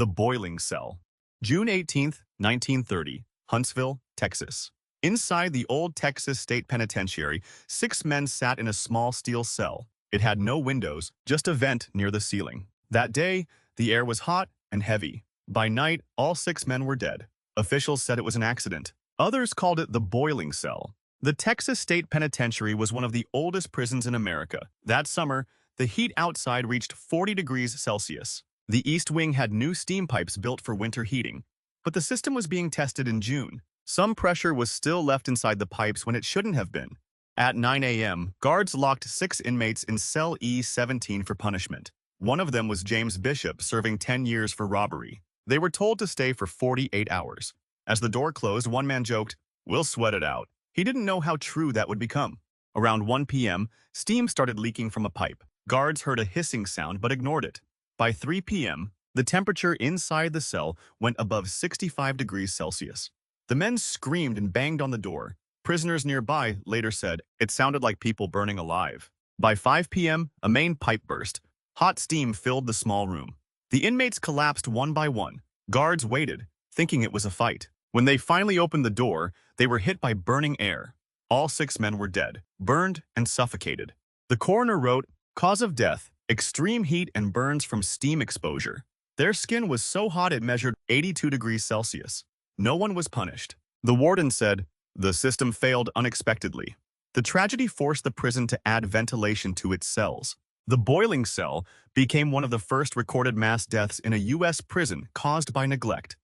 The Boiling Cell. June 18, 1930, Huntsville, Texas. Inside the old Texas State Penitentiary, 6 men sat in a small steel cell. It had no windows, just a vent near the ceiling. That day, the air was hot and heavy. By night, all 6 men were dead. Officials said it was an accident. Others called it the boiling cell. The Texas State Penitentiary was one of the oldest prisons in America. That summer, the heat outside reached 40 degrees Celsius. The East Wing had new steam pipes built for winter heating, but the system was being tested in June. Some pressure was still left inside the pipes when it shouldn't have been. At 9 a.m., guards locked 6 inmates in cell E17 for punishment. One of them was James Bishop, serving 10 years for robbery. They were told to stay for 48 hours. As the door closed, one man joked, "We'll sweat it out." He didn't know how true that would become. Around 1 p.m., steam started leaking from a pipe. Guards heard a hissing sound but ignored it. By 3 p.m., the temperature inside the cell went above 65 degrees Celsius. The men screamed and banged on the door. Prisoners nearby later said it sounded like people burning alive. By 5 p.m., a main pipe burst. Hot steam filled the small room. The inmates collapsed one by one. Guards waited, thinking it was a fight. When they finally opened the door, they were hit by burning air. All 6 men were dead, burned and suffocated. The coroner wrote, "Cause of death, extreme heat and burns from steam exposure." Their skin was so hot it measured 82 degrees Celsius. No one was punished. The warden said, "The system failed unexpectedly." The tragedy forced the prison to add ventilation to its cells. The boiling cell became one of the first recorded mass deaths in a U.S. prison caused by neglect.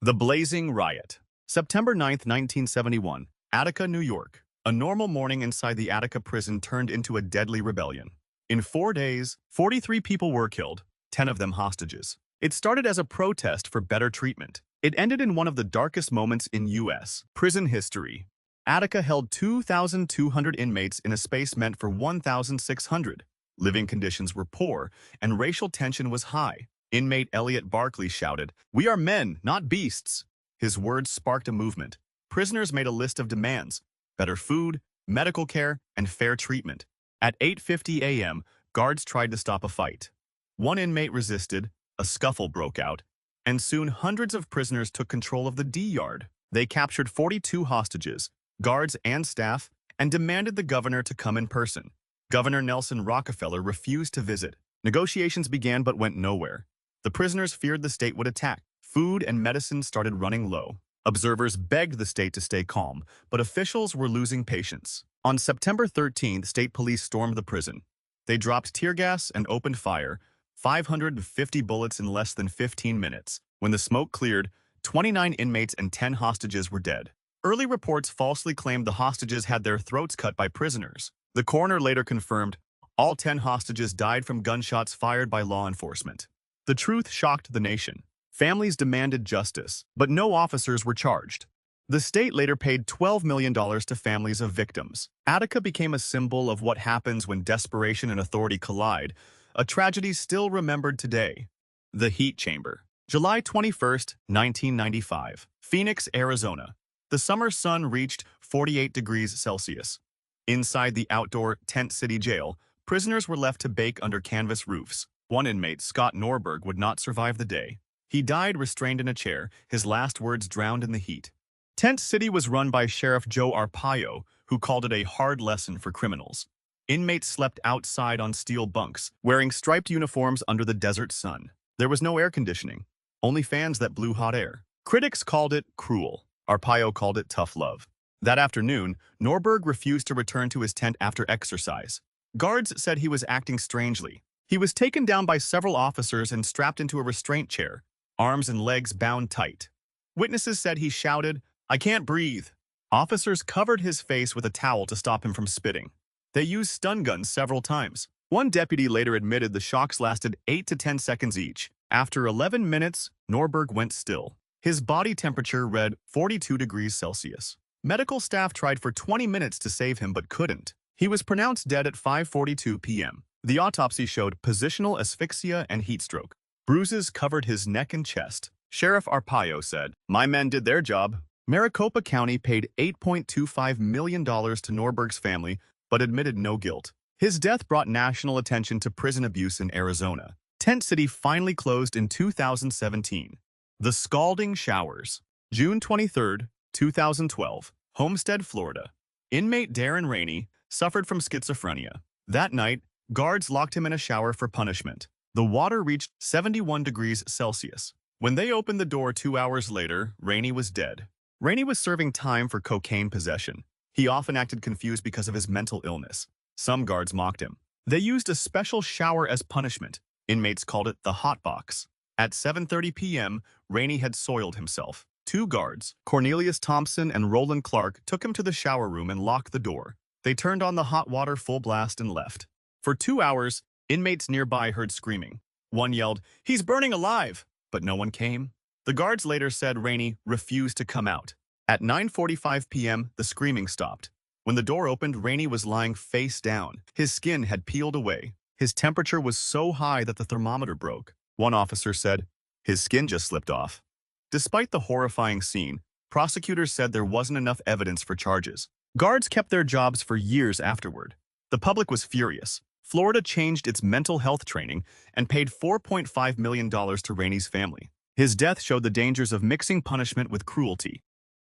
The Blazing Riot. September 9, 1971, Attica, New York. A normal morning inside the Attica prison turned into a deadly rebellion. In 4 days, 43 people were killed, 10 of them hostages. It started as a protest for better treatment. It ended in one of the darkest moments in U.S. prison history. Attica held 2,200 inmates in a space meant for 1,600. Living conditions were poor, and racial tension was high. Inmate Elliot Barkley shouted, "We are men, not beasts." His words sparked a movement. Prisoners made a list of demands: better food, medical care, and fair treatment. At 8:50 a.m., guards tried to stop a fight. One inmate resisted, a scuffle broke out, and soon hundreds of prisoners took control of the D-yard. They captured 42 hostages, guards and staff, and demanded the governor to come in person. Governor Nelson Rockefeller refused to visit. Negotiations began but went nowhere. The prisoners feared the state would attack. Food and medicine started running low. Observers begged the state to stay calm, but officials were losing patience. On September 13th, state police stormed the prison. They dropped tear gas and opened fire, 550 bullets in less than 15 minutes. When the smoke cleared, 29 inmates and 10 hostages were dead. Early reports falsely claimed the hostages had their throats cut by prisoners. The coroner later confirmed all 10 hostages died from gunshots fired by law enforcement. The truth shocked the nation. Families demanded justice, but no officers were charged. The state later paid $12 million to families of victims. Attica became a symbol of what happens when desperation and authority collide, a tragedy still remembered today. The Heat Chamber. July 21, 1995. Phoenix, Arizona. The summer sun reached 48 degrees Celsius. Inside the outdoor Tent City Jail, prisoners were left to bake under canvas roofs. One inmate, Scott Norberg, would not survive the day. He died restrained in a chair, his last words drowned in the heat. Tent City was run by Sheriff Joe Arpaio, who called it a hard lesson for criminals. Inmates slept outside on steel bunks, wearing striped uniforms under the desert sun. There was no air conditioning, only fans that blew hot air. Critics called it cruel. Arpaio called it tough love. That afternoon, Norberg refused to return to his tent after exercise. Guards said he was acting strangely. He was taken down by several officers and strapped into a restraint chair, arms and legs bound tight. Witnesses said he shouted, "I can't breathe." Officers covered his face with a towel to stop him from spitting. They used stun guns several times. One deputy later admitted the shocks lasted 8 to 10 seconds each. After 11 minutes, Norberg went still. His body temperature read 42 degrees Celsius. Medical staff tried for 20 minutes to save him but couldn't. He was pronounced dead at 5:42 p.m. The autopsy showed positional asphyxia and heat stroke. Bruises covered his neck and chest. Sheriff Arpaio said, "My men did their job." Maricopa County paid $8.25 million to Norberg's family, but admitted no guilt. His death brought national attention to prison abuse in Arizona. Tent City finally closed in 2017. The Scalding Showers. June 23, 2012. Homestead, Florida. Inmate Darren Rainey suffered from schizophrenia. That night, guards locked him in a shower for punishment. The water reached 71 degrees Celsius. When they opened the door 2 hours later, Rainey was dead. Rainey was serving time for cocaine possession. He often acted confused because of his mental illness. Some guards mocked him. They used a special shower as punishment. Inmates called it the hot box. At 7:30 p.m., Rainey had soiled himself. Two guards, Cornelius Thompson and Roland Clark, took him to the shower room and locked the door. They turned on the hot water full blast and left. For 2 hours, inmates nearby heard screaming. One yelled, "He's burning alive!" But no one came. The guards later said Rainey refused to come out. At 9:45 p.m., the screaming stopped. When the door opened, Rainey was lying face down. His skin had peeled away. His temperature was so high that the thermometer broke. One officer said, "His skin just slipped off." Despite the horrifying scene, prosecutors said there wasn't enough evidence for charges. Guards kept their jobs for years afterward. The public was furious. Florida changed its mental health training and paid $4.5 million to Rainey's family. His death showed the dangers of mixing punishment with cruelty.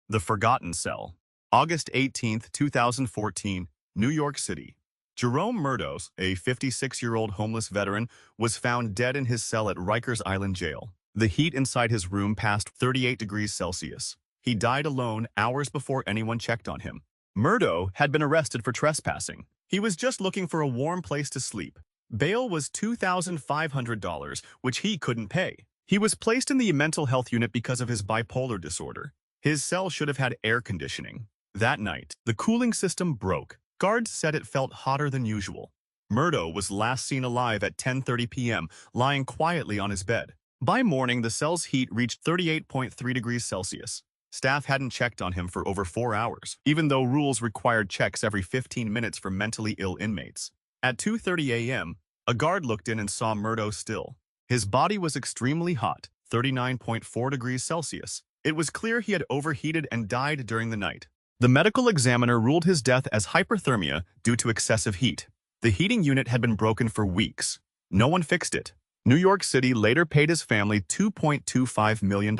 The Forgotten Cell. August 18, 2014, New York City. Jerome Murdos, a 56-year-old homeless veteran, was found dead in his cell at Rikers Island Jail. The heat inside his room passed 38 degrees Celsius. He died alone hours before anyone checked on him. Murdo had been arrested for trespassing. He was just looking for a warm place to sleep. Bail was $2,500, which he couldn't pay. He was placed in the mental health unit because of his bipolar disorder. His cell should have had air conditioning. That night, the cooling system broke. Guards said it felt hotter than usual. Murdo was last seen alive at 10:30 p.m., lying quietly on his bed. By morning, the cell's heat reached 38.3 degrees Celsius. Staff hadn't checked on him for over 4 hours, even though rules required checks every 15 minutes for mentally ill inmates. At 2:30 a.m., a guard looked in and saw Murdo still. His body was extremely hot, 39.4 degrees Celsius. It was clear he had overheated and died during the night. The medical examiner ruled his death as hyperthermia due to excessive heat. The heating unit had been broken for weeks. No one fixed it. New York City later paid his family $2.25 million.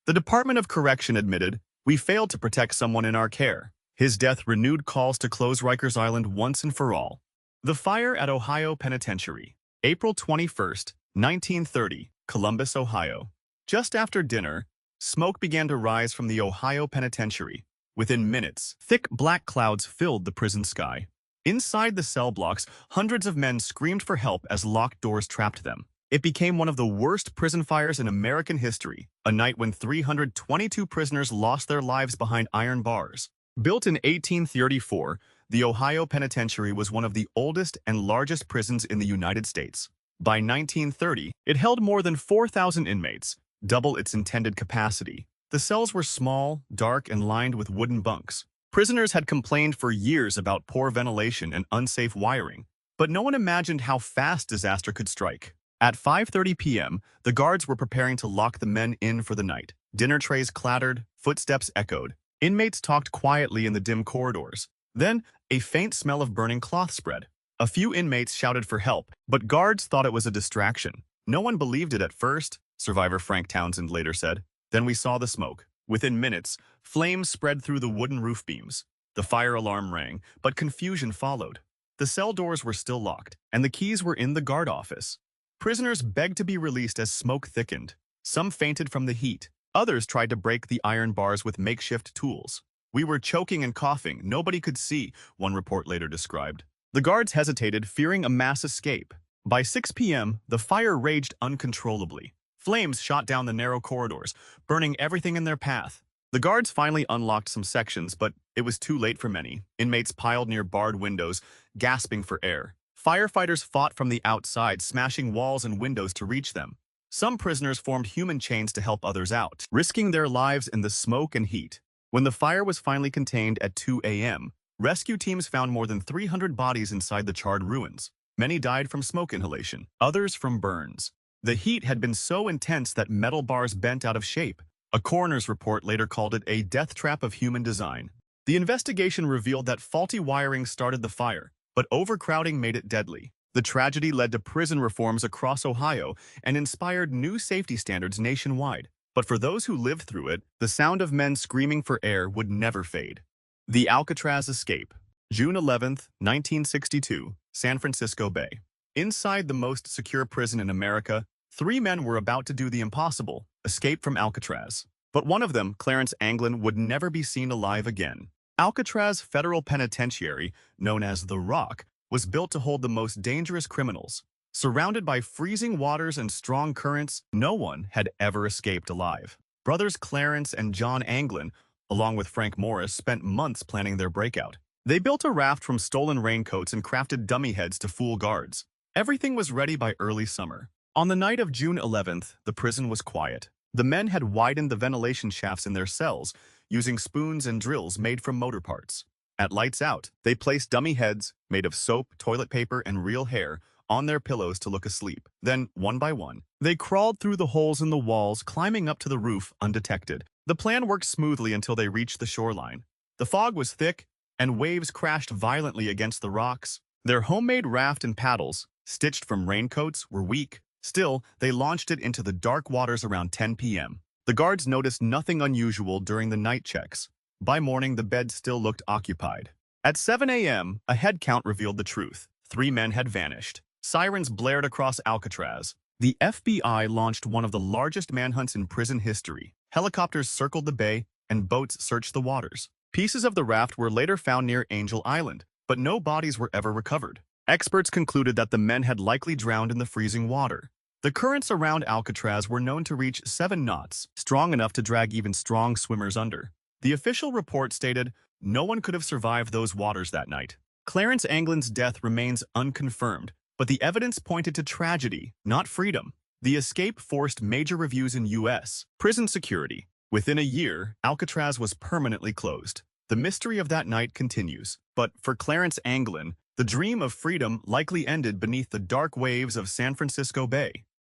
The Department of Correction admitted, "We failed to protect someone in our care." His death renewed calls to close Rikers Island once and for all. The fire at Ohio Penitentiary. April 21, 1930, Columbus, Ohio. Just after dinner, smoke began to rise from the Ohio Penitentiary. Within minutes, thick black clouds filled the prison sky. Inside the cell blocks, hundreds of men screamed for help as locked doors trapped them. It became one of the worst prison fires in American history, a night when 322 prisoners lost their lives behind iron bars. Built in 1834, the Ohio Penitentiary was one of the oldest and largest prisons in the United States. By 1930, it held more than 4,000 inmates, double its intended capacity. The cells were small, dark, and lined with wooden bunks. Prisoners had complained for years about poor ventilation and unsafe wiring, but no one imagined how fast disaster could strike. At 5:30 p.m., the guards were preparing to lock the men in for the night. Dinner trays clattered, footsteps echoed. Inmates talked quietly in the dim corridors. Then, a faint smell of burning cloth spread. A few inmates shouted for help, but guards thought it was a distraction. No one believed it at first, survivor Frank Townsend later said. Then we saw the smoke. Within minutes, flames spread through the wooden roof beams. The fire alarm rang, but confusion followed. The cell doors were still locked, and the keys were in the guard office. Prisoners begged to be released as smoke thickened. Some fainted from the heat. Others tried to break the iron bars with makeshift tools. "We were choking and coughing. Nobody could see," one report later described. The guards hesitated, fearing a mass escape. By 6 p.m., the fire raged uncontrollably. Flames shot down the narrow corridors, burning everything in their path. The guards finally unlocked some sections, but it was too late for many. Inmates piled near barred windows, gasping for air. Firefighters fought from the outside, smashing walls and windows to reach them. Some prisoners formed human chains to help others out, risking their lives in the smoke and heat. When the fire was finally contained at 2 a.m., rescue teams found more than 300 bodies inside the charred ruins. Many died from smoke inhalation, others from burns. The heat had been so intense that metal bars bent out of shape. A coroner's report later called it a death trap of human design. The investigation revealed that faulty wiring started the fire, but overcrowding made it deadly. The tragedy led to prison reforms across Ohio and inspired new safety standards nationwide. But for those who lived through it, the sound of men screaming for air would never fade. The Alcatraz Escape, June 11, 1962, San Francisco Bay. Inside the most secure prison in America, three men were about to do the impossible, escape from Alcatraz. But one of them, Clarence Anglin, would never be seen alive again. Alcatraz Federal Penitentiary, known as The Rock, was built to hold the most dangerous criminals. Surrounded by freezing waters and strong currents, no one had ever escaped alive. Brothers Clarence and John Anglin, along with Frank Morris, spent months planning their breakout. They built a raft from stolen raincoats and crafted dummy heads to fool guards. Everything was ready by early summer. On the night of June 11th, the prison was quiet. The men had widened the ventilation shafts in their cells, using spoons and drills made from motor parts. At lights out, they placed dummy heads, made of soap, toilet paper, and real hair, on their pillows to look asleep. Then, one by one, they crawled through the holes in the walls, climbing up to the roof undetected. The plan worked smoothly until they reached the shoreline. The fog was thick, and waves crashed violently against the rocks. Their homemade raft and paddles, stitched from raincoats, were weak. Still, they launched it into the dark waters around 10 p.m. The guards noticed nothing unusual during the night checks. By morning, the bed still looked occupied. At 7 a.m., a head count revealed the truth. 3 men had vanished. Sirens blared across Alcatraz. The FBI launched one of the largest manhunts in prison history. Helicopters circled the bay, and boats searched the waters. Pieces of the raft were later found near Angel Island, but no bodies were ever recovered. Experts concluded that the men had likely drowned in the freezing water. The currents around Alcatraz were known to reach 7 knots, strong enough to drag even strong swimmers under. The official report stated, no one could have survived those waters that night. Clarence Anglin's death remains unconfirmed, but the evidence pointed to tragedy, not freedom. The escape forced major reviews in U.S. prison security. Within a year, Alcatraz was permanently closed. The mystery of that night continues, but for Clarence Anglin, the dream of freedom likely ended beneath the dark waves of San Francisco Bay.